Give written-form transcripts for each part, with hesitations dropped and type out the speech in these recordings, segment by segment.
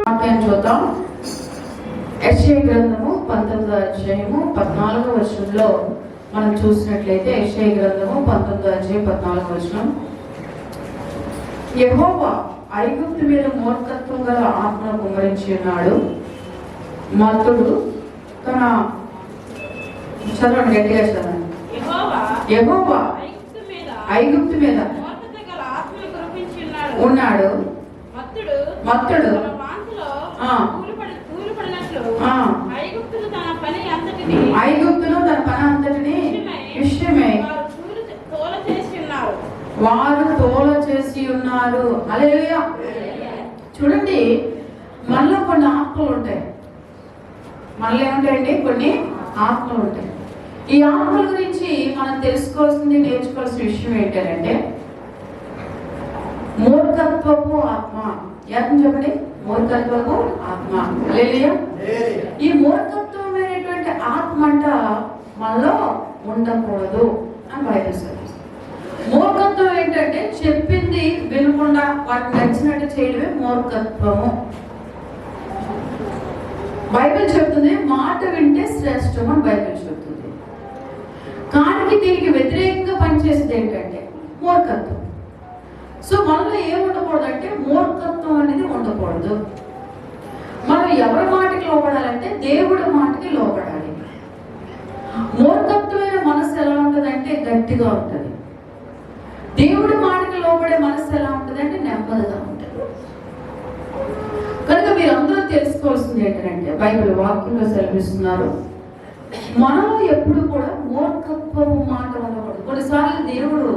వాక్యం చూద్దాం. యెషయా గ్రంథము 19వ అధ్యాయము 14వ వచనంలో మనం చూసినట్లయితే యెషయా గ్రంథము 19వ అధ్యాయం 14వ వచనం, యెహోవా ఐగుప్తు మీద మూర్ఖత్వం గల ఆత్మను కుమ్మరించి ఉన్నాడు. మత్తుడు తన చదవండి, గట్టిగా చదవండి. యెహోవా ఐగుప్తు మీద ఉన్నాడు. మత్తుడు ఐగుప్తులో తన పని అంతటిని విషయమే వారు తోల చేసి ఉన్నారు. హల్లెలూయా. చూడండి, మనలో కొన్ని ఆత్మలు ఉంటాయి. మనలో ఏముంటాయండి? కొన్ని ఆత్మలు ఉంటాయి. ఈ ఆత్మల గురించి మనం తెలుసుకోవాల్సింది, నేర్చుకోవాల్సిన విషయం ఏంటంటే మూర్ఖత్వపు ఆత్మ. ఏం చెప్పండి? మూర్ఖత్వపు ఆత్మ. హల్లెలూయా. ఈ మూర్ఖత్వమైనటువంటి ఆత్మ అంట మనలో ఉండకూడదు అని బైబిల్ చెప్తుంది. మూర్ఖత్వం ఏంటంటే చెప్పింది వినకుండా వాటికి నచ్చినట్టు చేయడమే మూర్ఖత్వము. బైబిల్ చెప్తుంది మాట వింటే శ్రేష్టం అని బైబిల్ చెప్తుంది. కానీ దీనికి వ్యతిరేకంగా పనిచేసేది ఏంటంటే మూర్ఖత్వం. సో మనలో ఏం ఉండకూడదు అంటే మూర్ఖత్వం అనేది ఉండకూడదు. మనం ఎవరి మాటకి లోపడాలంటే దేవుడి మాటకి లోపడాలి. మూర్ఖత్వమైన మనసు ఎలా ఉంటుందంటే గట్టిగా ఉంటుంది. దేవుడి మాటకి లోపడే మనసు ఎలా ఉంటుంది అంటే నెమ్మదిగా ఉంటుంది. కనుక మీరు అందరూ తెలుసుకోవాల్సింది ఏంటంటే బైబిల్ వాక్యంలో సెలవిస్తున్నారు, మనలో ఎప్పుడు కూడా మూర్ఖత్వపు మాట ఉండకూడదు. కొన్నిసార్లు దేవుడు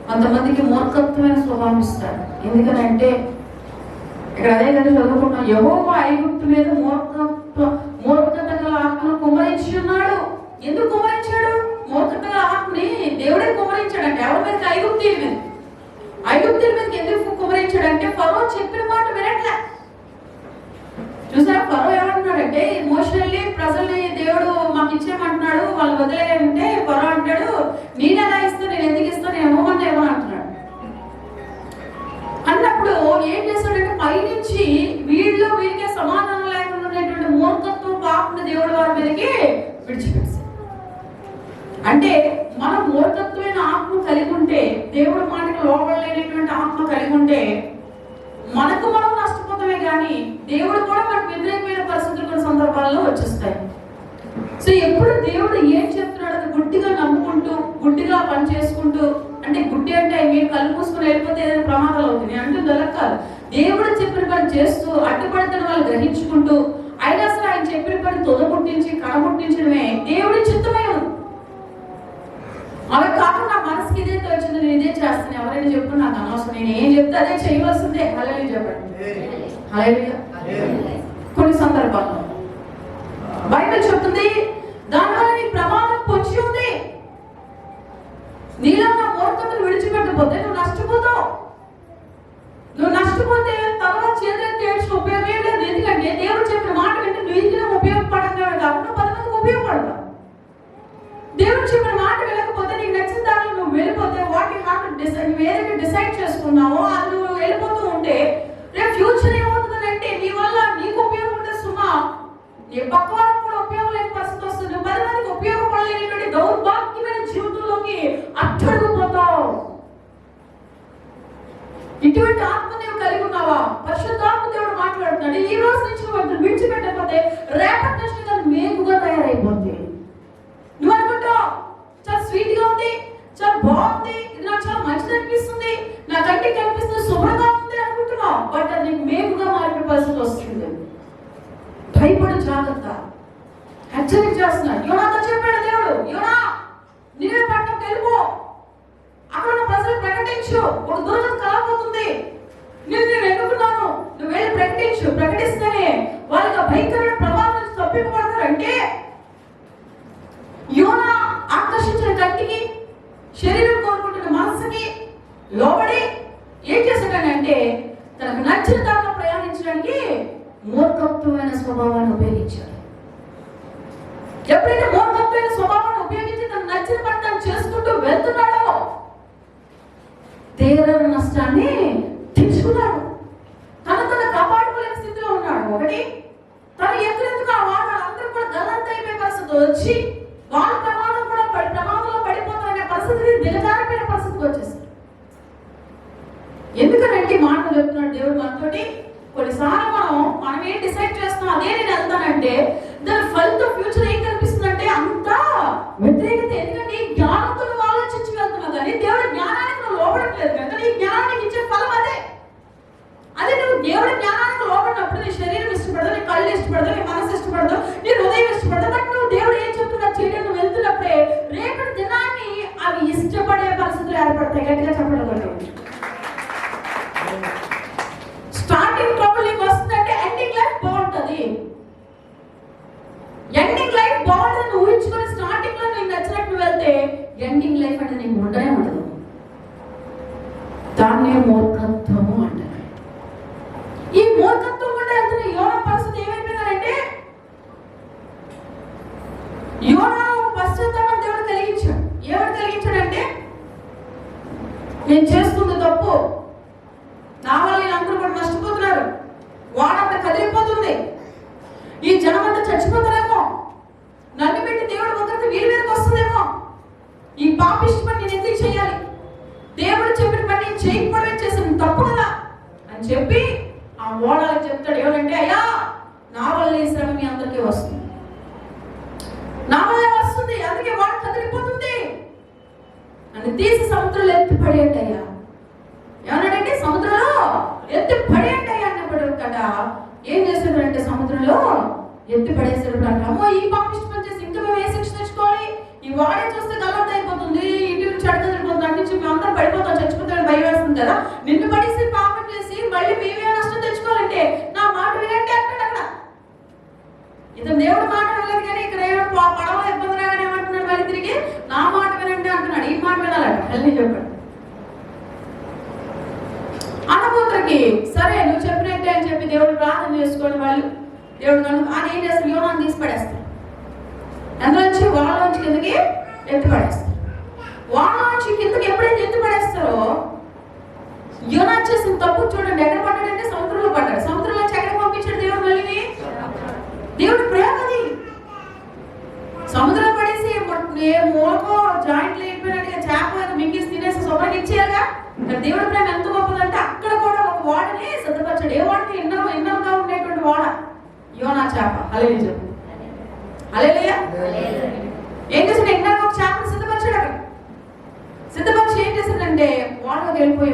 కొంతమందికి మూర్ఖత్వమైన స్వభావం ఇస్తాడు. ఎందుకనంటే ఇక్కడ అదే కదా చదువుకుంటాం, యెహోవా ఐగుప్తు మీద మూర్ఖత గల ఆత్మను కుమ్మరించి ఉన్నాడు. ఎందుకు కుమ్మరించాడు? మూర్ఖత గల ఆత్మని దేవుడే కుమ్మరించాడంటే ఎవరి మీద? ఐగుప్తీయుల మీద. ఐగుప్తీయుల మీదకి ఎందుకు కుమ్మరించాడంటే ఫరో చెప్పిన మాట వినట్లే. చూసారా, ఫరో ఏమంటున్నాడంటే ఎమోషనల్లీ ప్రజల్ని దేవుడు మాకు ఇచ్చేయమంటున్నాడు, వాళ్ళు వదిలేయంటే ఫరో అంటాడు, నేను ఎలా ఇస్తాను, నేను ఎందుకు ఇస్తాను, ఏమోమని ఏమో అంటున్నాడు. అన్నప్పుడు ఏం చేస్తాడంటే పైనుంచి వీళ్ళకే సమాధానం లేకుండా ఉన్నటువంటి మూర్ఖత్వం పాపను దేవుడు వారి మీదకి విడిచిపెట్టాడు. అంటే మనం మూర్ఖత్వమైన ఆత్మ కలిగి ఉంటే, దేవుడి మాటకు లోపడలేనటువంటి ఆత్మ కలిగి ఉంటే మనకు మనం నష్టపోతామే కానీ దేవుడు కూడా మనకు వ్యతిరేకమైన పరిస్థితులు కొన్ని సందర్భాల్లో వచ్చేస్తాయి. సో ఎప్పుడు దేవుడు ఏం చెప్తున్నాడో అది గుడ్డిగా నమ్ముకుంటూ గుడ్డిగా పని చేసుకుంటూ, అంటే గుడ్డి అంటే మీరు కళ్ళు మూసుకుని వెళ్ళిపోతే ఏదైనా ప్రమాదాలు అవుతుంది అంటే అలా కాదు. దేవుడు చెప్పిన పని చేస్తూ అడ్డుపడుతున్న వాళ్ళు గ్రహించుకుంటూ అయినా సరే ఆయన చెప్పిన పని తొదముట్టించి కడముట్టించడమే దేవుడి చిత్తమే. అలా కాకుండా నా మనసుకి ఇదే వచ్చింది, నేను ఇదే చేస్తాను, ఎవరైనా చెప్పు నాకు అనవసరం, నేను ఏం చెప్తే అదే చేయవలసిందే. హల్లెలూయా చెప్పండి. హల్లెలూయా. కొన్ని సందర్భాల్లో బైబిల్ చెప్తుంది దానివల్ల నీ ప్రమాదం పొంచి ఉంది. నీలో నా మూర్ఖతను విడిచిపెట్టకపోతే నువ్వు నష్టపోతావు. నువ్వు నష్టపోతే తర్వాత చేతులెత్తి ఏడ్చిన ఉపయోగం ఏం లేదు. ఎందుకంటే దేవుడు చెప్పిన మాట వింటే నువ్వు ఉపయోగపడంగా కాకుండా 10 మందికి ఉపయోగపడతావు. దేవుడు చెప్పిన మాట వెళ్ళకపోతే నీకు నచ్చిన దాంట్లో నువ్వు వెళ్ళిపోతే వాటి హార్ట్ నువ్వు ఏదైతే డిసైడ్ చేసుకున్నావో అది నువ్వు వెళ్ళిపోతూ ఉంటే రేపు ఫ్యూచర్ ఏమవుతుందంటే నీ వల్ల నీకు ఉపయోగం ఉంటుంది సుమా, నీ పక్క వాళ్ళకి కూడా ఉపయోగం లేని పరిస్థితి వస్తుంది. 10 మందికి ఉపయోగపడలేనటువంటి దౌర్భాగ్యమైన జీవితంలోకి అట్టడుగుపోతావు. ఇటువంటి ఆత్మ నీవు కలిగి ఉన్నావా? పరిశుద్ధాత్మ దేవుడు మాట్లాడుతున్నాడు, ఈ రోజు నుంచి నువ్వు విడిచిపెట్టకపోతే రేపటి నుంచి మేకుగా తయారైపోతుంది. నువ్వు అనుకుంటావు చాలా స్వీట్ గా ఉంది, చాలా బాగుంది, ఇది నాకు చాలా మంచిది అనిపిస్తుంది, నా కంటికి కనిపిస్తుంది, శుభ్రంగా ఉంది అనుకుంటున్నావు. బట్ అది నీకు మేకుగా మారిన పరిస్థితి వస్తుంది. భయపడు, జాగ్రత్త. హెచ్చరిక చేస్తున్నాడు. యోనాతో చెప్పాడు దేవుడు, యోనా నీవే పట్టణం వెళ్ళిపో, అక్కడ ఉన్న ప్రజలు ప్రకటించు, ఒక దుర్గం కలగబోతుంది, నేను ఎన్నుకున్నాను, నువ్వు వెళ్ళి ప్రకటించు, ప్రకటిస్తేనే వాళ్ళకి భయంకరమైన ప్రమాదం నుంచి తప్పింపబడతారంటే యోనా ఆకర్షించిన కంటికి, శరీరం కోరుకుంటున్న మనసుకి లోబడి ఏం చేశాడనంటే తనకు నచ్చిన దాంట్లో ప్రయాణించడానికి మూర్ఖత్వమైన స్వభావాన్ని ఉపయోగించాడు. ఎప్పుడైతే మూర్ఖత్వమైన స్వభావాన్ని ఉపయోగించి తనకు నచ్చిన పని తను చేసుకుంటూ వెళ్తున్నాడో తీవ్ర నష్టాన్ని తెచ్చుకున్నాడు. తన కాపాడుకోలేని స్థితిలో ఎందుకనంటే మాటలు చెప్తున్నాడు దేవుడు మనతోటి. కొన్నిసార్లు మనం ఏం డిసైడ్ చేస్తాం అదే నేను వెళ్తానంటే దాని ఫలితం ఫ్యూచర్ ఏం కనిపిస్తుందంటే అంత వ్యతిరేకత. ఎందుకంటే జ్ఞానంతో నువ్వు ఆలోచించి వెళ్తున్నావు, కానీ దేవుడి జ్ఞానానికి నువ్వు లోపడట్లేదు కనుక నీ జ్ఞానానికి ఇచ్చే ఫలం అదే. అదే నువ్వు దేవుడి జ్ఞానానికి లోపడినప్పుడు నీ శరీరం ఇష్టపడదు, నీ కళ్ళు ఇష్టపడదు, నీ మనసు ఇష్టపడదు, నీ హృదయం ఇష్టపడదు. బట్ నువ్వు దేవుడు ఏం చెప్తున్నా చేయడం నువ్వు వెళ్తున్నప్పుడే రేపటి దినాన్ని అవి ఇష్టపడే పరిస్థితులు ఏర్పడతాయి. గట్టిగా చెప్పడం స్టార్టింగ్ ట్రబుల్ నీకు వస్తుందంటే ఎండింగ్ లైఫ్ బాగుంటుంది. ఎండింగ్ లైఫ్ బాగుంటుందని ఊహించుకొని స్టార్టింగ్ లో నీకు నచ్చినట్టు వెళ్తే ఎండింగ్ లైఫ్ అంటే నీకు ఉండనే ఉండదు. దాన్ని మూర్ఖత్వము అంటారు. ఈ మూర్ఖత్వం కూడా వెళ్తున్న యోనా పరిస్థితి ఏమైపోయిందంటే యోనా ఒక పశ్చాత్తాపం దేవుడు కలిగించాడు. ఎవరు కలిగించాడంటే నేను చేస్తుంది తప్పు, నా వల్ల అందరూ కూడా నష్టపోతున్నారు, వాడంతా కదిలిపోతుంది, ఈ జనమంతా చచ్చిపోతారేమో, నన్ను పెట్టి దేవుడు ఉగ్రత వీరి మీదకి వస్తుందేమో, ఈ పాపిష్టి పని నేను ఎందుకు చేయాలి, దేవుడు చెప్పిన పని నేను చేయకపోవడమే చేశాను తప్పు కదా అని చెప్పి ఆ ఓడలకు చెప్తాడు. ఏమంటే అయ్యా నా వల్ల ఈ శ్రమ మీ అందరికీ వస్తుంది, నా వల్లే వస్తుంది, అందుకే వాడు కదిలిపోతుంది అని తీసి సముద్రంలో ఎత్తి పడేయండి అయ్యా. ఏమన్నాడంటే సముద్రంలో ఎత్తి పడేయండి అయ్యా అన్నప్పుడు కదా ఏం చేశాడంటే సముద్రంలో ఎత్తి పడేసాడు. అమ్మో ఈ పాపిష్టి పని చేసి ఇంకా మేము ఏ శిక్ష తెచ్చుకోవాలి, ఈ వాడే చూస్తే గలంత అయిపోతుంది, ఇంటి నుంచి అడగలిపోతుంది, అటు నుంచి మేము అందరం పడిపోతాం, చచ్చిపోతామని భయం వేస్తుంది కదా, నిన్ను పడేసి పాపం చేసి మళ్ళీ మేమే నష్టం తెచ్చుకోవాలంటే నా మాట వినంటే అంటాడు. అక్కడ ఇతను దేవుడు మాట వినలేదు, కానీ ఇక్కడ పడవ ఇబ్బంది రాగానే ఏమంటున్నాడు మళ్ళీ తిరిగి నా మాట వినంటే అంటున్నాడు. ఈ మాట వినాలట మళ్ళీ చెప్పాడు. అనబోతులకి సరే నువ్వు చెప్పినట్టే అని చెప్పి దేవుడు ప్రార్థన చేసుకొని వాళ్ళు దేవుడు అని ఏం చేస్తారు, యోనాన్ని తీసి పడేస్తారు. అందులోంచి వాళ్ళలోంచి కిందకి ఎత్తి పడేస్తారు. వాళ్ళలోంచి కిందకి ఎప్పుడైతే ఎత్తి పడేస్తారో యోనా చేసిన తప్పు చూడండి ఎక్కడ పడ్డాడంటే సముద్రంలో పడ్డాడు. సముద్రంలో ఎక్కడ పంపించాడు దేవుడు మళ్ళీ, దేవుడు ప్రేమది. సముద్రం పడేసి ఏ మూలకో జాయింట్లు అయిపోయినట్టుగా చేప మింగేసి తినేసి శుభ్రంగా ఇచ్చేయాలిగా. దేవుడి ప్రేమ ఎంత గొప్పదంటే అక్కడ కూడా ఒక వాడని సిద్ధపరచాడు. ఏ వాడిని ఎన్నోగా ఉండేటువంటి వాడ యోనా చేప. హల్లెలూయా చెప్పు, హల్లెలూయా. ఏం చేశాడు, ఎన్నో ఒక చేపను సిద్ధపరిచాడు. అక్కడ సిద్ధపరిచి ఏం చేశాడంటే వాడలోకి వెళ్ళిపోయి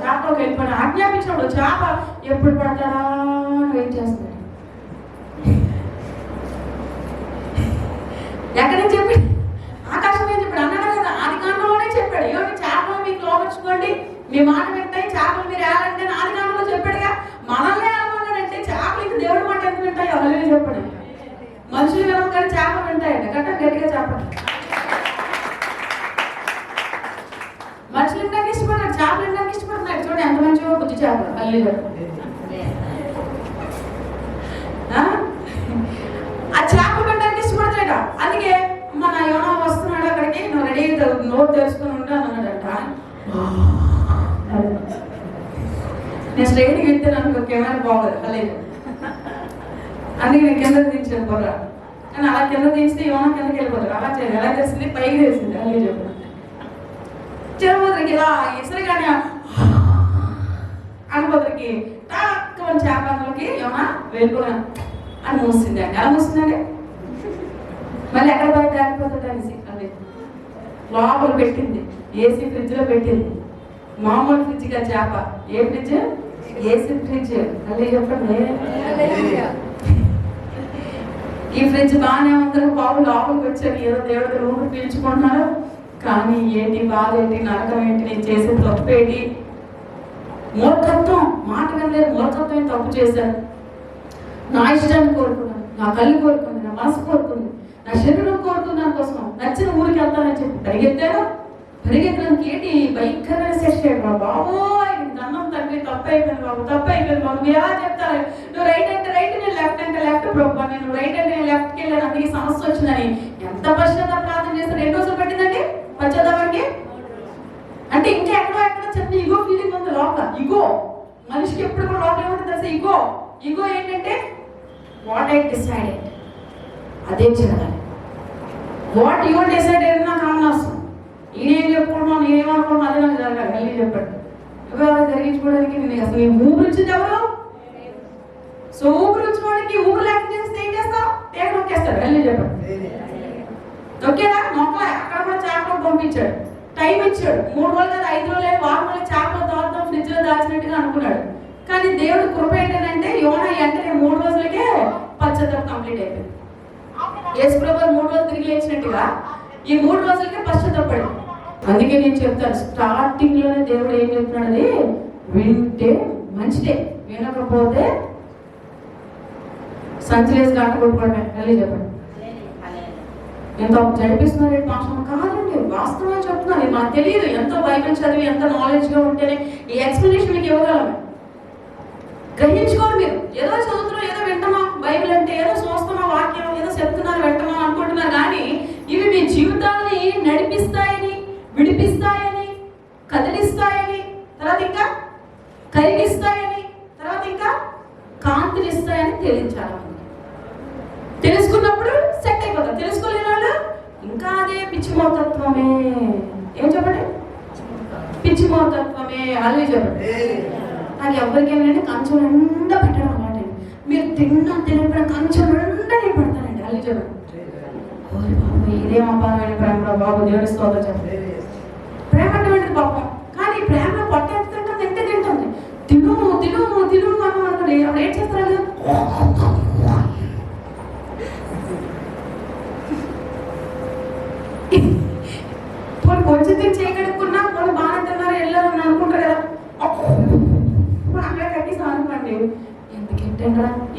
చేపలోకి వెళ్ళిపోయి ఆజ్ఞాపించినప్పుడు చేప ఎప్పుడు పడతాడా వెయిట్ చేస్తాడు. ఎక్కడి నుంచి చెప్పి ఆకాశం ఏం చెప్పాడు అన్నాడు కదా, ఆది కాండంలోనే చెప్పాడు. ఏమంటే చేపలు మీకు లోపరుచుకోండి, మీ మాట వింటాయి, చేపలు మీరు ఏలంటే ఆది కాండంలో చెప్పాడుగా. మనల్ని ఏమన్నాడంటే చేపలు ఇంక దేవుడి మాట ఎంత వింటాయి అవన్నీ చెప్పాడు. మనుషులు వినవు కానీ చేపలు వింటాయండి. గట్టిగా చెప్పండి. మనుషులు ఇంటానికి ఇష్టపడ్డాడు, చేపలు ఇంటానికి ఇష్టపడుతున్నాడు. చూడండి ఎంత మంచిగా బుద్ధి చేపలు అల్లి ఆ చేపలు పెట్టడానికి ఇష్టపడతాడ. అందుకే మన యోనా వస్తున్నాడు అక్కడికి, నువ్వు రెడీ నోట్ తెలుసుకుని ఉంటాను అన్నాడట. నేను స్ట్రైట్గా వెళ్తాను అనుకో కెమెరా బాగోదు అలాగే, అందుకే నేను కింద దించాను పొర. కానీ అలా కింద దించితే యోనా కిందకి వెళ్ళిపోతాడు. అలా చేయాలి, ఎలా చేసింది పైకి చేసింది అల్లే చెప్పాను. చెరువుకి ఇలా ఇసరిగానే అనుభూతికి తక్కువ చేపలకి యోనా వెళ్ళిపోయాను అని మూసింది అండి. ఎలా మూసిందండి మళ్ళీ ఎక్కడ బయట ఆగిపోతుంది అనేసి అదే లోపల పెట్టింది, ఏసీ ఫ్రిడ్జ్ లో పెట్టింది. మామూలు ఫ్రిడ్జ్ గా చేప, ఏ ఫ్రిడ్జ్, ఏసీ ఫ్రిడ్జ్. అల్లే చెప్పండి. ఈ ఫ్రిడ్జ్ బాగానే అందరూ బాబు లోపలికి వచ్చారు, ఏదో దేవుడి ఊరు పీల్చుకుంటున్నారు. కానీ ఏంటి బాధ ఏంటి, నరకం ఏంటి, నేను చేసే తప్పు ఏంటి, మూర్ఖత్వం. మాట వినలేదు, మూర్ఖత్వం తప్పు చేశాను. నా ఇష్టాన్ని కోరుకున్నాను, నా కళ్ళు కోరుకుంది, నా మనసు కోరుకుంది, నా శరీరం కోరుకుంది, దానికోసం నచ్చిన ఊరికి వెళ్తానని చెప్పి పరిగెత్తాను. పరిగెత్తడానికి ఏంటి భయంకరమైన శిక్ష బాబోయ్, దండం తండ్రి తప్పు అయిపోయింది బాబు, తప్పు అయిపోయింది బాబు. మీరు ఎలా చెప్తారు, నువ్వు రైట్ అంటే రైట్, నేను లెఫ్ట్ అంటే లెఫ్ట్ ప్రభు, నేను రైట్ అంటే నేను లెఫ్ట్కి వెళ్ళాను, అందుకే సమస్య వచ్చిందని ఎంత పశ్చాత్తాప ప్రార్థన చేస్తారు. 2 రోజులు పట్టిందండి పశ్చాత్తాపానికి. అంటే ఇంకా ఎక్కడో చిన్న ఇగో ఫీలింగ్ ఉంది లోపల. ఇగో మనిషికి ఎప్పుడు కూడా లోపల ఏముంటుంది తెలుసా, ఇగో. ఇగో ఏంటంటే వాట్ ఐ డిసైడెడ్ అదే జరగాలి. వాట్ యూ డిసైడెడ్ నాకు ఆనందం. నేనేం చెప్పుకుంటున్నాను, నేనేమనుకుంటున్నాను అదే నాకు జరగాలి. మళ్ళీ చెప్పండి. జరిగించుకోవడానికి నేను అసలు నీ ఊపిరి వచ్చింది ఎవరు? సో ఊపిరి వచ్చినవాడికి ఊపిరి లేక చేస్తే ఏం చేస్తావు? తేగ నొక్కేస్తాడు. వెళ్ళి చెప్పండి, నొక్కేదా? నొక్కలే. అక్కడ కూడా చేపలు పంపించాడు, టైం ఇచ్చాడు. 3 రోజులు కదా, 5 రోజులు, వారం రోజులు చేపలు దాద్దాం ఫ్రిడ్జ్ లో దాచినట్టుగా అనుకున్నాడు. కానీ దేవుడు కృప ఏంటంటే యోనా వెంటనే 3 రోజులకే పశ్చాత్తాపం కంప్లీట్ అయిపోయింది. యేసుప్రభు 3 రోజులు తిరిగి లేచినట్టుగా ఈ 3 రోజులకే పశ్చాత్తాపడు. అందుకే నేను చెప్తాను, స్టార్టింగ్ లోనే దేవుడు ఏం చెప్తున్నాడు, వింటే మంచిదే, వినకపోతే సంచలేసి గంట కొట్టుకోవడమే. వెళ్ళి చెప్పండి. ఎంత జడిపిస్తున్నారు భాషను కాదండి, వాస్తవం చెప్తున్నాను. ఇది నాకు తెలియదు. ఎంతో బైబిల్ చదివి ఎంత నాలెడ్జ్ గా ఉంటేనే ఈ ఎక్స్ప్లెనేషన్ మీకు ఇవ్వగలము. గ్రహించుకోండి. మీరు ఏదో చదువుతున్నాం, ఏదో వింటున్నాం, బైబిల్ అంటే ఏదో చూస్తున్నాం, వాక్యం ఏదో చెప్తున్నారు, వింటున్నాం అనుకుంటున్నారు. కానీ ఇవి మీ జీవితాన్ని నడిపిస్తాయని, విడిపిస్తాయని, కదిలిస్తాయని, తర్వాత ఇంకా కరిగిస్తాయని, తర్వాత ఇంకా కాంతినిస్తాయని తెలియచాలి. తెలుసుకున్నప్పుడు సెట్ అయిపోతారు. తెలుసుకోలేని వాళ్ళు ఇంకా అదే పిచ్చిమోతత్వమే. ఏం చెప్పండి? పిచ్చిమోతత్వమే. అల్లి చెప్పండి. నాకు ఎవరికేమైనా కంచం నిండా పెట్టడం అన్నమాట. మీరు తినప్పుడు కంచం నిండా నేను పెడతానండి. అల్లి చెప్పండి. బాబు ఇదేం అపారమైన ప్రేమ బాబు, దేవుడి స్తోత్రం చెప్పండి. ప్రేమ అంటే పాపం. కానీ ప్రేమ పొట్టేస్తుంటుంది, తింటే తింటుంది. తిను తిను తిను మనం అనుకోండి. అప్పుడు ఏం చేస్తారు? కొంచెం తిని చేయగలుగుకున్నా వాళ్ళు బాగా తిన్నారు, వెళ్ళాలని అనుకుంటారు కదా. అక్కడ కట్టేసాం అనుకోండి,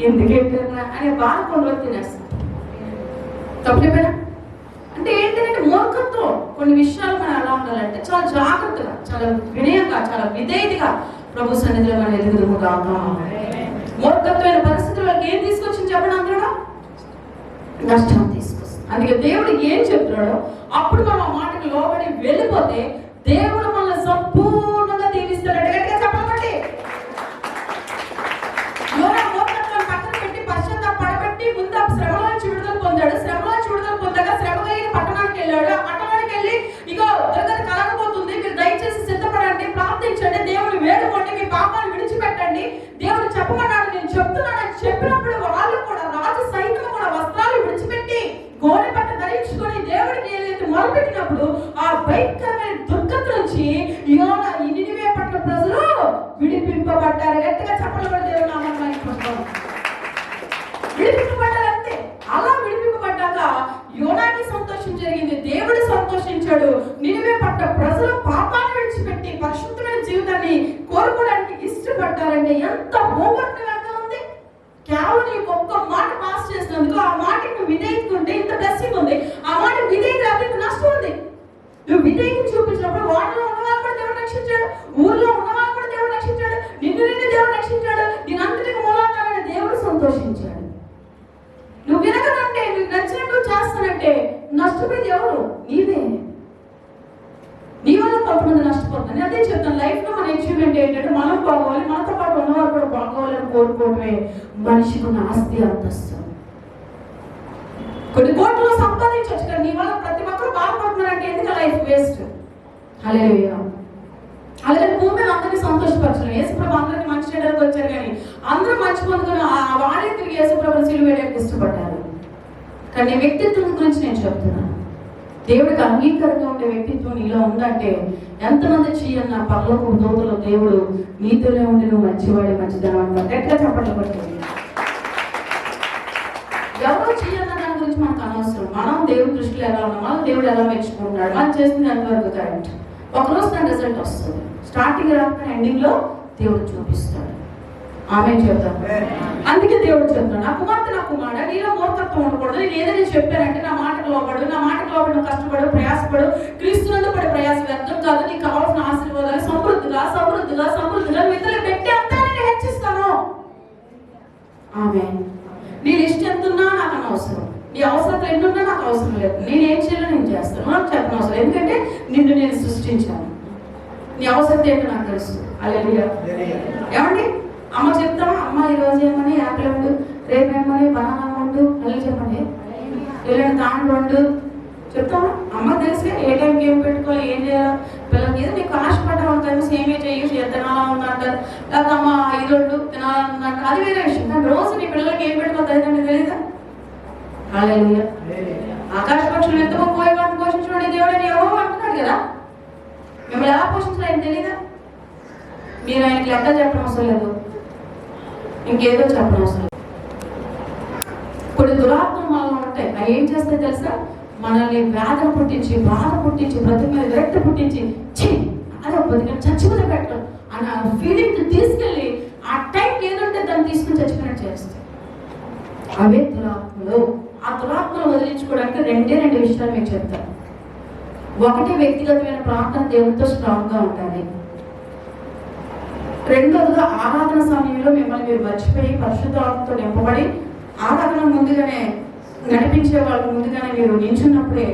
ఎందుకెట్టారా అనే బాగా కొన్ని రోజులు తినేస్తాం. తప్పు చెప్పారా? అంటే ఏంటంటే మూర్ఖత్వం. కొన్ని విషయాలు మనం ఎలా ఉండాలంటే చాలా జాగ్రత్తగా, చాలా వినయంగా, చాలా విధేయతగా ప్రభు సన్నిధిలో మనం ఎదుగుదుము కాక. మూర్ఖత్వమైన పరిస్థితుల్లోకి ఏం తీసుకొచ్చింది చెప్పండి? అందులో నష్టం తీసుకొస్తుంది. అందుకే దేవుడు ఏం చెప్తున్నాడో అప్పుడు మనం ఆ మాటకి లోబడి వెళ్ళిపోతే దేవుడు మనల్ని సంపూర్ణంగా దీవిస్తాడు. గట్టిగా చెప్పండి. మూర్ఖత్వాన్ని పక్కన పెట్టి పశ్చాత్తాపడబెట్టి ముందు ఆ శ్రమల నుంచి విడుదల పొందాడు. శ్రమల నుంచి విడుదల పొందాక శ్రమ కలిగిన పట్టణానికి వెళ్ళాడు. ఆ పట్టణానికి వెళ్ళి ఇగో దుర్గతి కలగబోతుంది, మీరు దయచేసి సిద్ధపడండి, ప్రార్థించండి, దేవుని వేడుకోండి, మీ పాపాలు విడిచిపెట్టండి, దేవుడు చెప్పమన్నాడు, నేను చెప్తున్నానని చెప్పినప్పుడు వాళ్ళు కూడా, రాజు సైతం కూడా వస్త్రాలు విడిచిపెట్టి గోనె పట్ట ధరించుకొని దేవుడికి ఏదైతే మొదలుపెట్టినప్పుడు ఆ భయంకరమైన దుర్గతి నుంచి యోనా ఈ నినివే పట్టణ ప్రజలు విడిపింపబడ్డారు. గట్టిగా చెప్పలు కూడా దేవుడు నామమున విడిపింపబడ్డారు. అంతే. అలా విడిపింపబడ్డాక యోనాకి సంతోషం జరిగింది, దేవుడు సంతోషించాడు. నినివే పట్టణ ప్రజలు పాపాన్ని విడిచిపెట్టి పరిశుద్ధమైన జీవితాన్ని కోరుకోవడానికి ఇష్టపడ్డారండి. ఎంత హోంవర్క్ ఉంది. కేవలం నీకు ఒక్క మాట పాస్ చేసినందుకు ఆ మాటకి నువ్వు విధేయకుంటే ఇంత బ్లెస్సింగ్ ఉంది. ఆ మాట విధేయత రాకపోతే నష్టం ఉంది. నువ్వు విధేయత చూపించినప్పుడు వాటిలో ఉన్నవాళ్ళు కూడా దేవుడు రక్షించాడు, ఊర్లో ఉన్నవాళ్ళు కూడా దేవుడు రక్షించాడు, నిన్ను దేవుడు రక్షించాడు, నేను అంతటికి మూలాధారమైన దేవుడు సంతోషించాడు. నువ్వు వినకనంటే, నువ్వు నచ్చినట్టు చేస్తానంటే నష్టపోయేది ఎవరు? నీవే. నీ వల్ల కొంతమంది నష్టపోతాను. నేను అదే చెప్తాను, లైఫ్ లో మన అచీవ్మెంట్ ఏంటంటే మనం బాగోవాలి, మనతో పాటు ఉన్నవారు కూడా బాగోవాలని కోరుకోవడమే మనిషికి ఉన్న ఆస్తి అంతస్తు. కొన్ని కోట్లు సంపాదించవచ్చు కానీ నీ వల్ల ప్రతి ఒక్కరు బాగుపడుతున్నారంటే ఎందుకు లైఫ్ వేస్ట్. హల్లెలూయా. అలాగే భూమి మీద అందరినీ సంతోషపరచడం. యేసుప్రభు అందరినీ మంచి చేయడానికి వచ్చారు కానీ అందరూ మంచి పొందుకొని వాడే తిరిగి యేసుప్రభుని సిలువ వేయడానికి ఇష్టపడ్డారు. కానీ వ్యక్తిత్వం గురించి నేను చెప్తున్నాను. దేవుడికి అంగీకారంగా ఉండే వ్యక్తిత్వం నీలో ఉందంటే ఎంతమంది చేయన్న పరలోక దూతలు దేవుడు నీతోనే ఉండి నువ్వు మంచివాడి మంచిదనం అంటారు. ఎట్లా చెప్పట్లేదు. ఎవరో చేయన్న దాని గురించి మనకు అనవసరం. మనం దేవుడి దృష్టిలో ఎలా ఉన్నాం, మనం దేవుడు ఎలా మెచ్చుకుంటున్నాడు, మనం చేసింది ఎంతవరకు కరెక్ట్. ఒకరోజు దాని రిజల్ట్ వస్తుంది. స్టార్టింగ్ రాకుండా ఎండింగ్ లో దేవుడు చూపిస్తాడు. ఆమె చెప్తాను. అందుకే దేవుడు చెప్తాడు, నా కుమార్తె నా కుమారుడు, నీలో మూర్ఖత్వం ఉండకూడదు. నేను ఏదైనా చెప్పానంటే నా మాటకు లోపడు, నా మాటకు లోపడి నువ్వు కష్టపడు, ప్రయాసపడు, క్రీస్తునందు పడే ప్రయాస వ్యర్థం కాదు. నీకు కావాల్సిన ఆశీర్వాదాలు సమృద్ధిగా సమృద్ధిగా సమృద్ధిగా ఇతరులు పెట్టి అంతా నేను హెచ్చిస్తాను. ఆమె నేను ఇష్టం ఎంతున్నా నాకు అనవసరం, నీ అవసరం ఎన్నున్నా నాకు అవసరం లేదు. నేనేం చేయాలో నేను చేస్తాను, నాకు చెప్పిన అవసరం. ఎందుకంటే నిన్ను నేను సృష్టించాను, నీ అవసరం ఏంటో నాకు తెలుసు. హల్లెలూయా. ఏమండి అమ్మ చెప్తామా, అమ్మ ఈరోజు ఏమని యాపిల్ వండు, రేపు ఏమని బనానా వండు, మళ్ళీ చెప్పండి ఎల్లుండి తాండు వండు చెప్తామా? అమ్మ తెలుసుగా ఏ టైంకి ఏం పెట్టుకోవాలి, ఏం చేయాలి. పిల్లలకి ఏదో నీకు ఆశపడ్డా ఉంటాను, సేమే చెయ్యి, ఎత్తనాలా ఉన్నా అది వేరే విషయం. కానీ రోజు నీ పిల్లలకి ఏం పెట్టుకోతాయి తెలీదా? హల్లెలూయా. ఆకాశ పక్షులు ఎంతమో పోయి వాటిని పోషించడం దేవుడని ఎవరో అంటున్నాడు కదా. మిమ్మల్ని ఎలా పోషించాలని తెలీదా? మీరు ఆయనకి లెక్క చెప్పడం అవసరం లేదు, ఇంకేదో చెప్పడం అవసరం లేదు. కొన్ని దురాత్మలు మనలో ఉంటాయి. అవి ఏం చేస్తాయి తెలుసా? మనల్ని వేదన పుట్టించి, బాధ పుట్టించి, బ్రతుకు మీద విరక్తి పుట్టించి, ఛీ అదే బతికి చచ్చిపోతే పెట్టడం అని ఆ ఫీలింగ్ తీసుకెళ్ళి ఆ టైంకి ఏదంటే దాన్ని తీసుకుని చచ్చిపోయినట్టు చేస్తాయి. అవే దురాత్మలు. ఆ దురాత్మలు వదిలించుకోవడానికి రెండు విషయాలు మీకు చెప్తాను. ఒకటి, వ్యక్తిగతమైన ప్రార్థన దేవుడితో స్ట్రాంగ్ గా ఉండాలి. రెండోదిగా ఆరాధన సమయంలో మిమ్మల్ని మీరు మర్చిపోయి పరిశుద్ధాత్మతో నింపబడి ఆరాధన ముందుగానే నడిపించే వాళ్ళకి ముందుగానే మీరు నిల్చున్నప్పుడే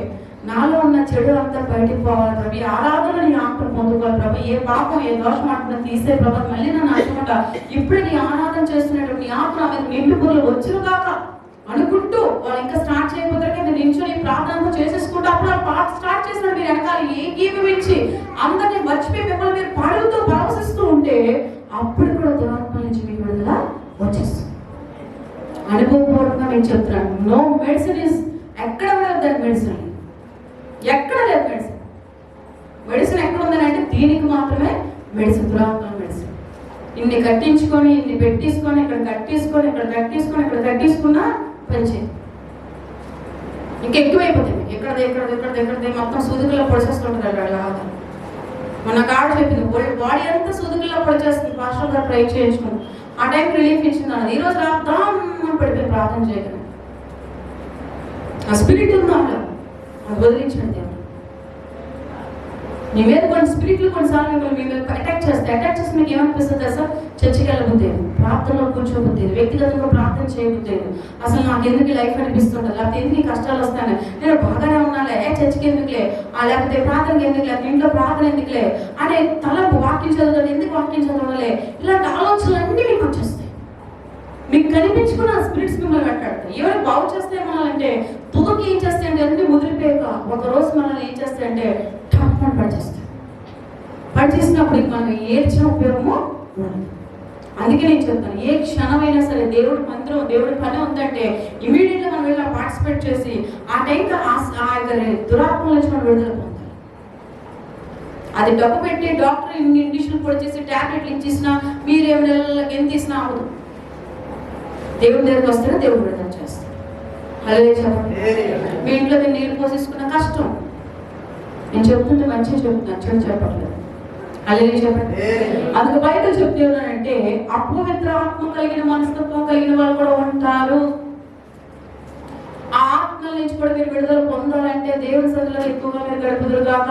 నాలో ఉన్న చెడు అంతా బయటకు పోవాలి ప్రభు, ఆరాధన నీ ఆత్మను పొందుకోవాలి ప్రభు, ఏ పాపం ఏ దోషం ఆత్మను తీసే ప్రభు, మళ్ళీ నన్ను అనుకుంటా ఇప్పుడు నీ ఆరాధన చేస్తున్నట్టు నీ ఆత్మ మీద నిండు బుర్రలు వచ్చును కాక అనుకుంటూ వాళ్ళు ఇంకా స్టార్ట్ చేయకపోతే మీరు నిల్చొని ప్రార్థనతో చేసేసుకుంటూ అప్పుడు ఆ పాట స్టార్ట్ చేసినప్పుడు మీరు వెనకాల ఏ గీతం ఇచ్చి అందరినీ మర్చిపోయి మిమ్మల్ని మీరు పాడుతూ ప్రవశిస్తూ ఉంటే అప్పుడు కూడా దురాత్మ నుంచి మీకు విడుదల వచ్చేస్తుంది. అనుభవపూర్వకంగా నేను చెప్తున్నాను. నో మెడిసిన్ ఇస్ ఎక్కడ లేదు దాని మెడిసిన్, ఎక్కడ లేదు మెడిసిన్. మెడిసిన్ ఎక్కడ ఉందని అంటే దీనికి మాత్రమే మెడిసిన్, దురాత్మ మెడిసిన్. ఇన్ని కట్టించుకొని ఇన్ని పెట్టించుకొని ఇక్కడ కట్టించుకొని ఇక్కడ కట్టించుకొని ఇక్కడ కట్టించుకున్నా పనిచేయి ఇంకెక్కువైపోతుంది. ఎక్కడదే మొత్తం సూదుకుల్లో పొడిచేస్తుంటారు. అలాగా మన కాడ చెప్పింది బాడీ అంతా సూదుకుల్లో పొడిచేస్తుంది. పాస్టర్ గారు ట్రై చేయించుకుని ఆ టైం రిలీఫ్ ఇచ్చింది అన్నది. ఈరోజు రాద్దాం పడిపోయి ప్రార్థన చేయగలను. ఆ స్పిరిట్ ఉందా అది వదిలించండి. మీ మీద కొన్ని స్పిరిట్లు కొన్నిసార్లు మిమ్మల్ని మీ మీద అటాక్ చేసి మీకు ఏమనిపిస్తుంది సార్? చర్చికి వెళ్ళబుద్దేది, ప్రార్థనలో కూర్చోబుద్దేది, వ్యక్తిగతంగా ప్రార్థన చేయబుద్దేది, అసలు నాకు ఎందుకు లైఫ్ అనిపిస్తుంది, లేకపోతే ఎందుకు కష్టాలు వస్తాను, నేను బాగానే ఉన్నాలే చర్చికి ఎందుకులే, లేకపోతే ప్రార్థనకి ఎందుకులే, ఇంట్లో ప్రార్థన ఎందుకులే అనే తలపు వాక్యం చదవాలి, ఎందుకు వాక్యం చదవాలి, ఇలాంటి ఆలోచనలన్నీ మీకు వచ్చేస్తాయి. మీకు కనిపించుకున్న స్పిరిట్స్ మిమ్మల్ని వెంటాడతాయి. ఎవరు బాగు చేస్తే మనల్ని తుదకి ఏం చేస్తాయి అంటే అన్ని ముదిరిపోయాక ఒకరోజు మనల్ని ఏం చేస్తాయంటే టాప్మని పనిచేసినప్పుడు మనం ఏడ్చిన ఉపయోగము ఉండదు. అందుకే నేను చెప్తాను, ఏ క్షణమైనా సరే దేవుడి మంత్రం దేవుడి పని ఉందంటే ఇమీడియట్గా మనం వెళ్ళి పార్టిసిపేట్ చేసి ఆ టైంకి ఆ యొక్క దురాత్మల నుంచి మనం విడుదల పొందాలి. అది డబ్బు పెట్టి డాక్టర్ ఇండిషన్ కూడా చేసి టాబ్లెట్లు ఇచ్చేసినా మీరు ఏమైనా ఎంత ఇచ్చినా అవ్వదు. దేవుడి దగ్గరికి వస్తేనే దేవుడు విడుదల చేస్తాడు. అలాగే చెప్పండి. మీ ఇంట్లో మీరు నీళ్ళు పోసేసుకున్న కష్టం. నేను చెప్తుంటే మంచిగా చెప్తున్నాను, చెడు చెప్పట్లేదు. అలాగే చెప్పండి. అందుకు బయట చెప్తున్నానంటే అపవిత్ర ఆత్మ కలిగిన మనస్తత్వం కలిగిన వాళ్ళు కూడా ఉంటారు. ఆ ఆత్మల నుంచి కూడా మీరు విడుదల పొందాలంటే దేవుడి సన్నిధిలో ఎక్కువగా మీరు గడుపుదురుగాక,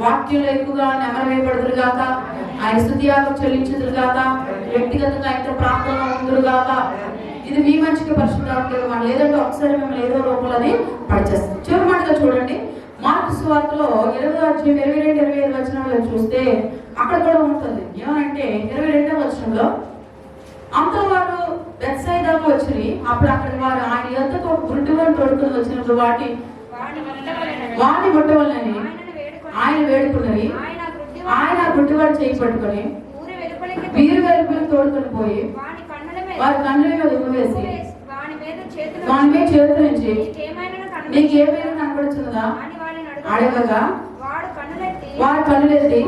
వాక్యంలో ఎక్కువగా నెమరవేయబడుదురుగాక, ఆయన స్తుతియాగం చెల్లించుదురుగాక, వ్యక్తిగతంగా ఆయనతో ప్రార్థనలో ఉందురుగాక. ఇది మీ మంచిగా పరిశుద్ధాత్మ లేదంటే ఒకసారి మేము ఏదో రూపంలోనే పడిచేస్తాం. చివరి మాటగా చూడండి, మార్కు సువార్తలో 22-25 వచనాల్లో చూస్తే అక్కడ కూడా ఉంటుంది. ఏమనంటే 22వ వచనంలో అంత వారు బెత్సైదాకు వచ్చి అప్పుడు అక్కడ వారు ఆయన యొద్దకు ఒక గుడ్డివాడిని తోడుకొని వచ్చినప్పుడు వాడిని ముట్టవాలని ఆయన వేడుకున్నది. ఆయన గుడ్డివాడు చేయి పట్టుకొని వీరు వెలుపులకు తోడుకొని పోయి వారి కన్నుల మీద ఉమ్మవేసి వాని మీద చేతుల నుంచి నీకు ఏమైనా కనపడుతుందా అడగగా వారు కన్నులెత్తి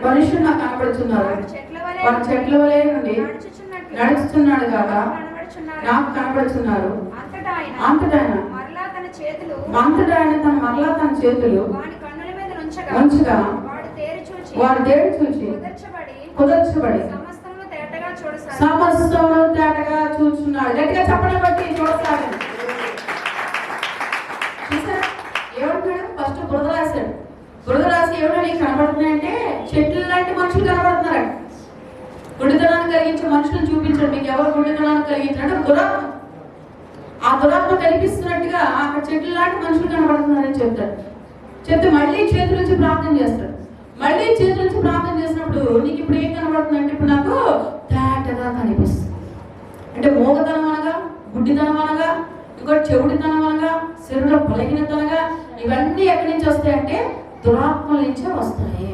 మనుషులు నాకు కనపడుతున్నారు, వారి చెట్ల వలె నుండి నడుచుతున్నాడు కాగా నాకు కనపడుతున్నారు. అంతటా ఆయన మరలా తన చేతులు ఉంచగా వారు తేరు చూచి కుదర్చబడి సమస్తమును తేటగా చూస్తున్నాడు. గట్టిగా చెప్పడం బట్టి చూడసాగండి. ఏమంటున్నాడు? ఫస్ట్ బురద రాశాడు. బురద రాసి ఏమన్నా నీకు కనబడుతున్నాయంటే చెట్లు లాంటి మనుషులు కనబడుతున్నారంట. గుడితనాన్ని కలిగించే మనుషులు చూపించాడు. మీకు ఎవరు గుడితనాన్ని కలిగించారంటే దురాత్మ. ఆ దురాత్మ కనిపిస్తున్నట్టుగా అక్కడ చెట్లు లాంటి మనుషులు కనబడుతున్నారని చెప్తాడు. చెప్తే మళ్ళీ చేతుల నుంచి ప్రార్థన చేస్తాడు. మళ్ళీ చేతుల నుంచి ప్రార్థన చేసినప్పుడు నీకు ఇప్పుడు ఏం కనబడుతుంది అంటే ఇప్పుడు నాకు తేటగా కనిపిస్తుంది. అంటే మోగతనం అనగా, గుడ్డితనం అనగా, ఇంకోటి చెవుడితనం అనగా, శరీరంలో బలహీనతనగా, ఇవన్నీ ఎక్కడి నుంచి వస్తాయంటే దురాత్మల నుంచే వస్తాయి.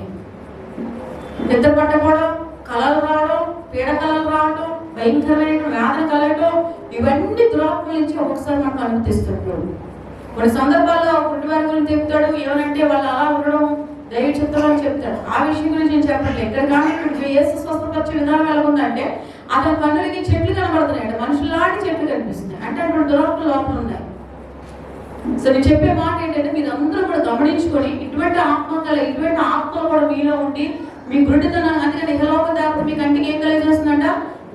నిద్ర పట్టకపోవడం, కళలు రావడం, పీడ కళలు రావడం, భయంకరమైన వేదన కలగటం, ఇవన్నీ దురాత్మల నుంచి ఒక్కొక్కసారి మనకు అనుమతిస్తుంటాడు. కొన్ని సందర్భాల్లో పుట్టివారి గురించి చెప్తాడు, ఏమనంటే వాళ్ళు అలా ఉండడం దైవ చిత్తం అని చెప్తాడు. ఆ విషయం గురించి నేను చెప్పట్లేదు. ఇక్కడ కానీ ఇక్కడ యేసు స్వస్థపరిచే విధానం ఎలా ఉందంటే అతని కన్నులకి చెట్లు కనబడుతున్నాయి, మనుషులాంటి చెట్లు కనిపిస్తున్నాయి. అంటే అటువంటి దురాత్మలు లోపల ఉన్నాయి. సో నేను చెప్పే మాట ఏంటంటే మీరు అందరూ కూడా గమనించుకొని ఇటువంటి ఆత్మలు కూడా మీలో ఉండి మీ గురుడితనాన్ని, అందుకని ఇహలోక దేవత మీ కంటికి ఏం కలిగజేస్తుందంట?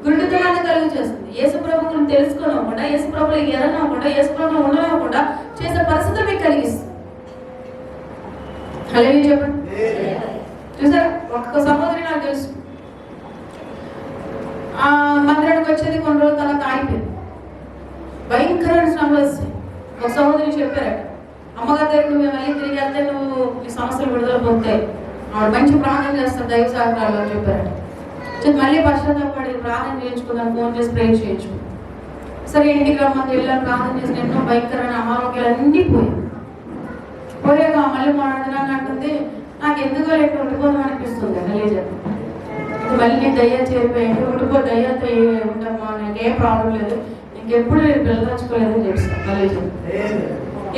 గురుడితనాన్ని కలిగజేస్తుంది. యేసుప్రభు గురించి తెలుసుకోనివ్వకుండా, యేసుప్రభులు ఎదనవ్వకుండా, యేసుప్రభులు ఉండనివ్వకుండా చేసే పరిస్థితులు మీకు కలిగిస్తుంది. హల్లెలూయా చెప్పండి. చూసారా, ఒక్క సహోదరి నాకు తెలుసు, మందిరానికి వచ్చేది కొన్ని రోజుల తర్వాత ఆగిపోయింది. భయంకరమైన సమస్య. ఒక సహోదరి చెప్పారట, అమ్మగారి దగ్గర నువ్వు మళ్ళీ తిరిగి వెళ్తే నువ్వు ఈ సమస్యలు విడుదల పొందుతాయి, ఆవిడ మంచి ప్రార్థన చేస్తారు దైవ సహకారాలు అని చెప్పారట. మళ్ళీ పశ్చాత్తాపడి ప్రార్థన చేయించుకుందాం, ఫోన్ చేసి ప్రేయర్ చేయించుకుందాం. సరే ఇంటికి రమ్మంది, వెళ్ళాను, ప్రార్థన చేసిన ఎన్నో భయంకరమైన అనారోగ్యాలు అన్నీ పోయాక మళ్ళీ మాట్లాడుతున్నాను అంటుంది, నాకు ఎందుకో లేక ఉండిపోదాం అనిపిస్తుంది. మళ్ళీ దయ్యా చేరిపోయాను, ఉండిపో దయ్యాతో ఉండమ్మా, నాకేం ప్రాబ్లం లేదు, ఇంకెప్పుడు నేను పిల్లదలుచుకోలేదని చెప్తాను.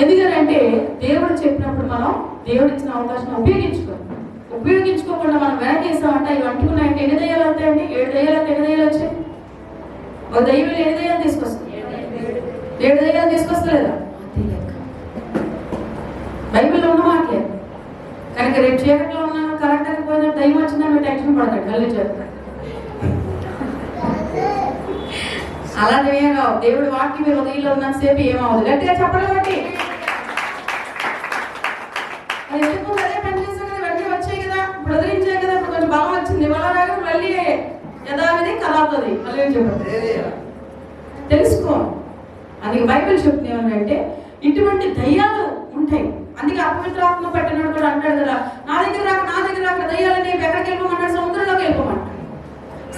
ఎందుకంటే దేవుడు చెప్పినప్పుడు మనం దేవుడు ఇచ్చిన అవకాశం ఉపయోగించుకోకుండా మనం వెనకేసామంటే ఇవి అంటున్నాయంటే ఎన్ని దయ్యాలు అవుతాయండి? 7 దయ్యాలు, ఎన్ని దయ్యాలు వచ్చాయి? ఒక దయ్యం 7 దయ్యాలు తీసుకొస్తుంది. 7 దయ్యాలు తీసుకొస్తలేదా? బైబిల్లో ఉన్న మాటలే. కనుక రేపు చీకట్లో ఉన్నాను, కరెక్ట్ అని పోయిన దయ్యం వచ్చిందని మీరు టెన్షన్ పడతాడు. మళ్ళీ చెప్తాడు అలాంటివి ఏం కావు. దేవుడు వాక్యం మీరు ఉదయంలో ఉన్నంతసేపు ఏమవుతుంది. గట్టిగా చెప్పడం బట్టి అది ఎందుకు అదే పని చేసాం కదా, వెంటనే వచ్చాయి కదా, ఇప్పుడు వదిలించాయి కదా, ఇప్పుడు కొంచెం బలం వచ్చింది, బలం రాగా మళ్ళీ యథావిధి కదాతుంది. మళ్ళీ చెప్పండి, తెలుసుకో. అందుకే బైబిల్ చెప్తుంది ఏమంటే ఇటువంటి దయ్యాలు ఉంటాయి. అందుకే అపవిత్రాత్మ పట్టినప్పుడు కూడా అంటాడు కదా, నా దగ్గర రాక దయ్యాలని ఎక్కడికి వెళ్ళిపోమంటాడు? సముద్రంలోకి వెళ్ళిపోమంటాడు.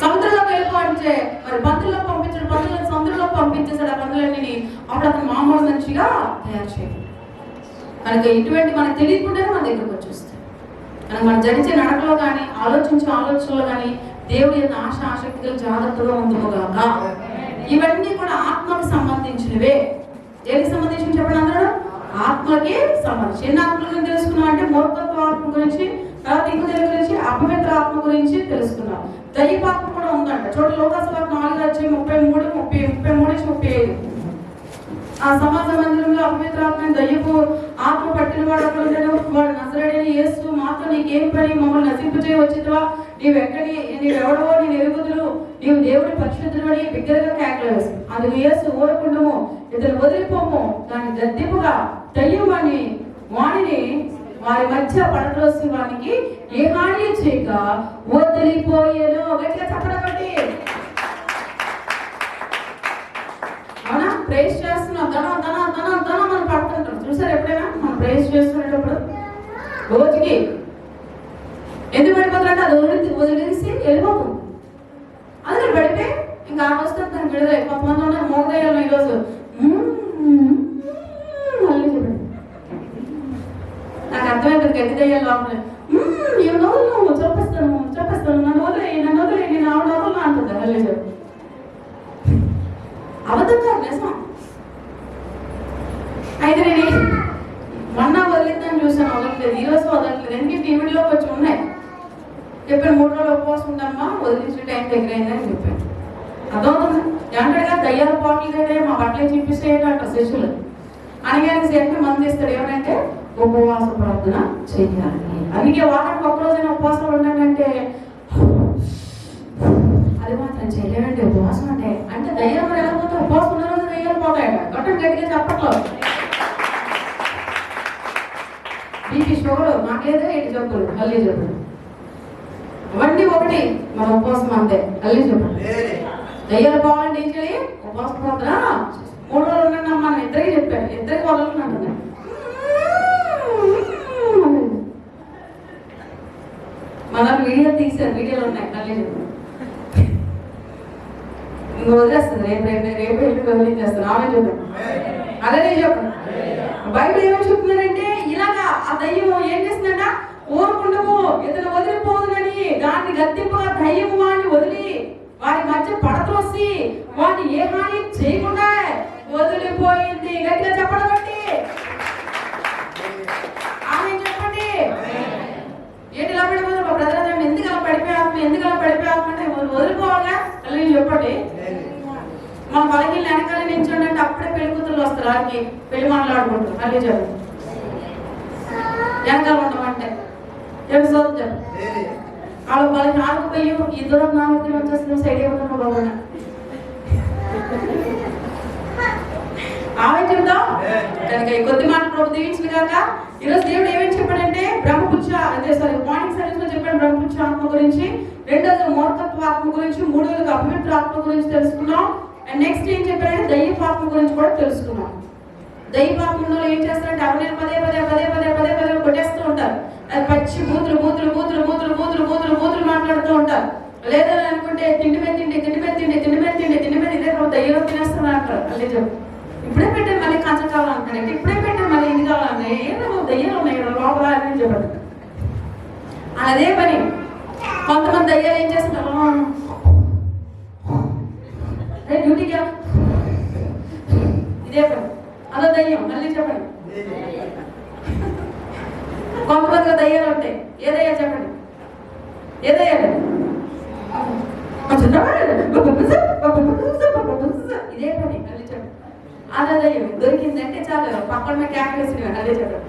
సముద్రంలోకి వెళ్ళిపోమంటే మరి పందుల్లోకి పంపించాడు, పందులను సముద్రంలోకి పంపించేసాడు. ఆ పందులన్నీ అప్పుడు అతను మామూలు మంచిగా తయారు చేయాలి. కనుక ఇటువంటి మనకు తెలియకుండానే మన దగ్గరకు వచ్చేస్తాయి. కనుక మనం జరిచే నడకలో కానీ ఆలోచనలో కానీ దేవుడి యొక్క ఆసక్తిగా జాగ్రత్తగా ఉందిగాక. ఇవన్నీ కూడా ఆత్మకు సంబంధించినవే. దేనికి సంబంధించిన చెప్పండి అందరూ? ఆత్మకి సంబంధించి. ఎన్ని ఆత్మల గురించి తెలుసుకున్నాం అంటే మూర్ఖత్వ ఆత్మ గురించి, తర్వాత ఇంకో దేని గురించి? అపవిత్ర ఆత్మ గురించి తెలుసుకున్నాం. దయ్యపాత్మ కూడా ఉందంట. చూడండి లోకాసువార్త 4:33-35 ఆ సమాజ మందిరంలో అపవిత్ర ఆత్మ, దయ్యపు ఆత్మ పట్టిన వాడు అక్కడ వాడు నజరేయుడైన యేసు, మాతో నీకేం పని, మమ్మల్ని నశింపజేయ వచ్చినవా, నీవెవడవో నేను ఎరుగుదురు, నీవు దేవుడి పరిశుద్ధుడు అని బిగ్గరగా కేకలు వేసి అందుకు యేసు ఊరకుండము, ఇతను వదిలిపోము, దాన్ని గద్దెపుగా దయ్యం వాణిని వారి మధ్య పడద్రోసి వానికి ఏ హాని చేయక వదిలిపోయేను. గట్టిగా చెప్పడం బట్టి అవునా? ప్రేస్ చేస్తున్నాం, ధనం మనం పడుతుంటాం. చూసారు ఎప్పుడైనా మనం ప్రేస్ చేస్తున్నప్పుడు రోజుకి ఎందుకు పడిపోతుందంటే అది వదిలేసి వెళ్ళిపోతుంది. అందుకని పడితే ఇంకా ఆ వస్తే దానికి విడుదల. కొంతమంది ఉన్నారు మోగదయ్యాలు ఈరోజు మళ్ళీ చూడండి, నాకు అర్థమైపోయింది గట్టి దయ్యాలు లోపల నువ్వు చెప్పేస్తాను నన్ను వదిలే నేను ఆవిడ వదలను అంటుంది. మళ్ళీ చెప్పు అబద్ధం కాదు, నిజం. అయితే నేను మొన్న వదిలిద్దాన్ని చూసాను, వదలట్లేదు. ఈరోజు వదలట్లేదు. ఎందుకంటే టీవీలో కొంచెం ఉన్నాయి. చెప్పాను 3 రోజులు ఉపవాసం ఉండమ్మా, వదిలించే టైం దగ్గర అయిందని చెప్పాను. అర్థమవుతుంది. ఏమంటాడుగా దయ్యాల పాటలు కంటే మా బట్టలే చూపిస్తాయంటే అట్లా శిష్యులు అనగానే సేపు మంది ఇస్తాడు. ఏమంటే ఉపవాస ప్రార్థన చెయ్యాలి. అందుకే వారానికి ఒక్కరోజైనా ఉపవాసం ఉండాలంటే అది మాత్రం చేయలేమండి. ఉపవాసం అంటే దయ్యాలు మరి ఎలా పోతే ఉపవాసం ఉన్న రోజు దయ్యాలు పోతాయట. గట్టిగా చెప్పట్లో బీపీ షుగర్ నాకేదో ఏంటి చెప్పులు మళ్ళీ చెప్పులు ఇవన్నీ ఒకటి మన ఉపవాసం అంతే. మళ్ళీ చెప్పండి, దయ్యాలు పోవాలంటే ఏం చేయాలి? ఉపవాస ప్రార్థన 3 రోజులు ఉండండి అమ్మా. నేను ఇద్దరికి చెప్పాను, ఇద్దరికి వదలుతున్నాను. మన వీడియో తీసారు, వీడియోలు ఉన్నాయి. మళ్ళీ చెప్పండి, ఇంక వదిలేస్తుంది. రేపు ఎల్లుండి వదిలించేస్తాను. ఆమె చెప్పండి, అలానే చెప్పండి. బైబిల్ ఏమని చెప్తున్నారంటే ఇలాగా ఆ దయ్యము ఏం చేస్తుందంట? ఊరుకుండము, ఇతను వదిలిపోదునని దాన్ని గద్దెంపుగా దయ్యము వాడిని వదిలి వారి మధ్య పడత్రోసి ఎందుకు అలా పడిపోయామంటే వదిలిపోవాలా అని చెప్పండి. మన బలహీన వెనకాల నించండి అంటే అప్పుడే పెళ్లి కూతురు వస్తారు, వారికి పెళ్లి మాట్లాడుకుంటారు. మళ్ళీ చెప్పు వెనకాల ఉండమంటే తెలుసు చెప్పు వాళ్ళు వాళ్ళకి నాలుగు పోయి ఈ దూరం నాలుగు వచ్చేస్తున్న సైడ్ ఏమన్నా బాగున్నా ఆమె చెప్తాం కనుక ఈ కొద్ది మాట ప్రభు దీవించింది కాక ఈరోజు దేవుడు ఏమేమి చెప్పాడంటే బ్రహ్మపుచ్చ అదే సారీ మార్నింగ్ సర్వీస్ లో చెప్పాడు బ్రహ్మపుచ్చ ఆత్మ గురించి, రెండోది మూర్ఖత్వ ఆత్మ గురించి, మూడోది అపవిత్ర ఆత్మ గురించి తెలుసుకున్నాం. అండ్ నెక్స్ట్ ఏం చెప్పాడంటే దయ్యపాత్మ గురించి కూడా తెలుసుకున్నాం. దయ్యపాత్మలో ఏం చేస్తారంటే అవన్నీ పదే పదే పదే పదే పదే పదే కొట్టేస్తూ ఉంటారు. అది పచ్చి బూతులు బూతులు బూతులు బూతులు బూతులు బూతులు బూతులు మాట్లాడుతూ ఉంటారు. లేదని అనుకుంటే తిండి మీద తిండి తిండి మీద తిండి తిండి మీద తిండి తిండి మీద ఇదే దయ్యం తినేస్తున్నా అంటారు. అల్లే చెప్పు ఇప్పుడే పెట్టే మళ్ళీ కంచం కావాలంటాడంటే ఇప్పుడే పెట్టే మళ్ళీ ఇది కావాలన్నా ఏదో దయ్యాలు ఉన్నాయి కదా లోపల అని చెప్పారు. అదే పని కొంతమంది దయ్యాలు ఏం చేస్తున్నారు, డ్యూటీకి ఇదే పని అదో దయ్యం. మళ్ళీ చెప్పండి కొంతమందిగా దయ్యాలు ఉంటాయి. ఏ దయ్యాలు చెప్పండి, ఏ దయ్యాలు ఇదే పని. మళ్ళీ చెప్పండి అదే దయ్యం. దొరికిందంటే చాలు పక్కన క్యాపిటల్స్ అదే చెప్పండి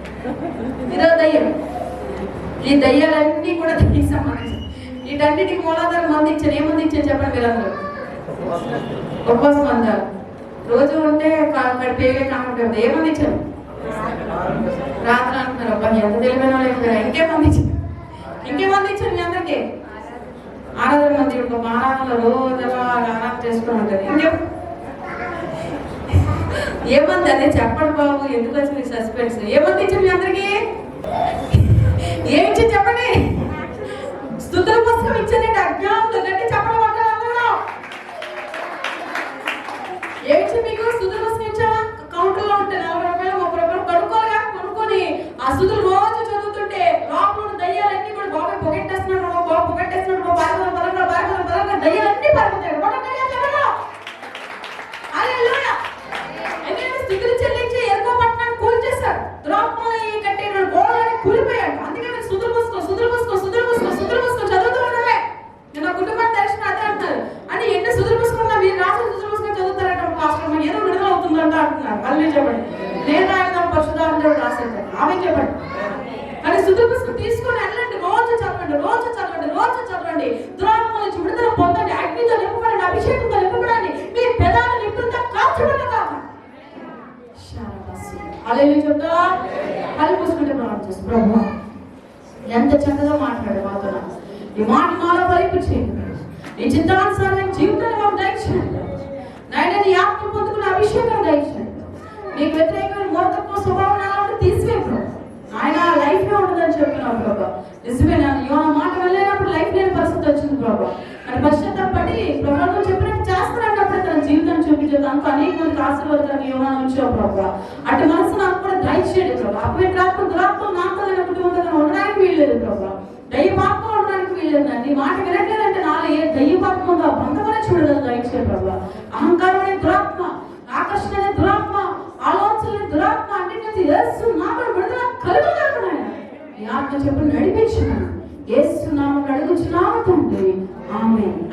ఇదో దయ్యం. ఈ దయ్యాలన్నీ కూడా దీనికి సంబంధించి వీటన్నిటికి మూలాధారం మంది ఇచ్చారు. ఏ మంది ఇచ్చారు చెప్పండి మీరందరూ? ఉపవాసం అందారు రోజు ఉంటే పేగే కాకుండా ఏమంది ఇచ్చారు? రాత్రి అంటున్నారు. అబ్బా ఎంత తెలివైన వాళ్ళు ఇంకేమంది ఇచ్చారు? ఇంకేమంది ఇచ్చారు మీ అందరికీ? ఆరాధన మంది ఆరాధనలో రోజు ఆరాధన చేసుకుని ఉంటుంది. ఏమంది అదే చెప్పండి బాబు, ఎందుకు వచ్చింది సస్పెన్స్? ఏమంది ఇచ్చారు మీ అందరికీ? ఏమిచ్చి చెప్పండి? స్తుతుల పుస్తకం ఇచ్చారంటే అజ్ఞానంలో గట్టి చెప్పడం అంటారు. ఏమిచ్చి మీకు స్తుతుల పుస్తకం ఇచ్చావా? కౌంటర్లో ఉంటే 40 రూపాయలు 30 రూపాయలు కొనుక్కోగా కొనుక్కొని ఆ స్తుతులు రోజు చదువుతుంటే లోపల దయ్యాలన్నీ కూడా బాబాయ్ పొగట్టేస్తున్నాడు, బాబు పొగట్టేస్తున్నాడు, బాబాయ్ బలంగా బాబాయ్ బలంగా దయ్యాలన్నీ పడిపోతాయి. ఎందుకంటే స్థితులు చెల్లించి ఎరుకో పట్టణాన్ని కూల్చేశారు. ద్రోహంలో కట్టే గోడలని కూలిపోయాడు. అందుకే మీరు సుదులు పుస్తకం చదువుతూ ఉండవే. నేను నా కుటుంబాన్ని దర్శనం అదే అంటున్నారు అని ఎన్ని సుదులు పుస్తకం మీరు రాసిన సుదులు పుస్తకం చదువుతారంటే పాస్టర్ ఏదో విడుదల అవుతుందంట అంటున్నారు. మళ్ళీ చెప్పండి నేను ఆయన పరిశుద్ధాత్మ రాసేది ఆమె చెప్పండి. కానీ సుదులు పుస్తకం తీసుకొని వెళ్ళండి, రోజు చదవండి రోజు చదవండి రోజు చదవండి. ద్రోహం నుంచి విడుదల పొందండి, అగ్నితో నింపబడండి, అభిషేకంతో నింపబడండి, మీ పెదాలు నింపుతా కాల్చబడి కాదు. అలా చెప్తా కళ్ళు పూసుకుంటే ప్రార్థన చేస్తాం. ప్రభు ఎంత చక్కగా మాట్లాడు మాతో, ఈ మాట మాలో ఫలింపు చేయండి, నీ చిత్తానుసారం జీవితాన్ని మాకు దయచేయండి. నాయన నీ ఆత్మ పొందుకున్న అభిషేకం దయచేయండి. నీకు వ్యతిరేకమైన మూర్ఖత్వ స్వభావం తీసివేపు ఆయన లైఫ్ లో ఉండదని చెప్పినావు ప్రభా. నిజమే యోన మాట వెళ్ళినప్పుడు లైఫ్ లేని పరిస్థితి వచ్చింది ప్రభా. అని పశ్చాత్తాపడి ప్రభుత్వం చెప్పినట్టు చేస్తారన్నప్పుడు తన జీవితాన్ని చూపించేది అంత అనేక మందికి ఆశీర్వాదాన్ని యోన ఉంచావు ప్రభా. అటు మనసు నాకు కూడా దయచేయండి ప్రభా. అపవిత్రాత్మ దురాత్మ నాతో కుటుంబంతో ఉండడానికి వీల్లేదు ప్రభా. దయ్యపాత్మ ఉండడానికి వీల్లేదు. నీ మాట వినట్లేదంటే నాలో ఏ దయ్యపాత్మ ఉందో బంధమనే చూడదని దయచేయండి ప్రభా. అహంకారం అనే దురాత్మ, ఆకర్షణ అనే దురాత్మ, ఆలోచన దురాత్మ అన్నింటి యేసు నామమున విడుదల కలుగుగాక. నీ ఆత్మ చెప్పు నడిపించును. యేసు నామమున అడుగుచున్నాము తండ్రి, ఆమేన్.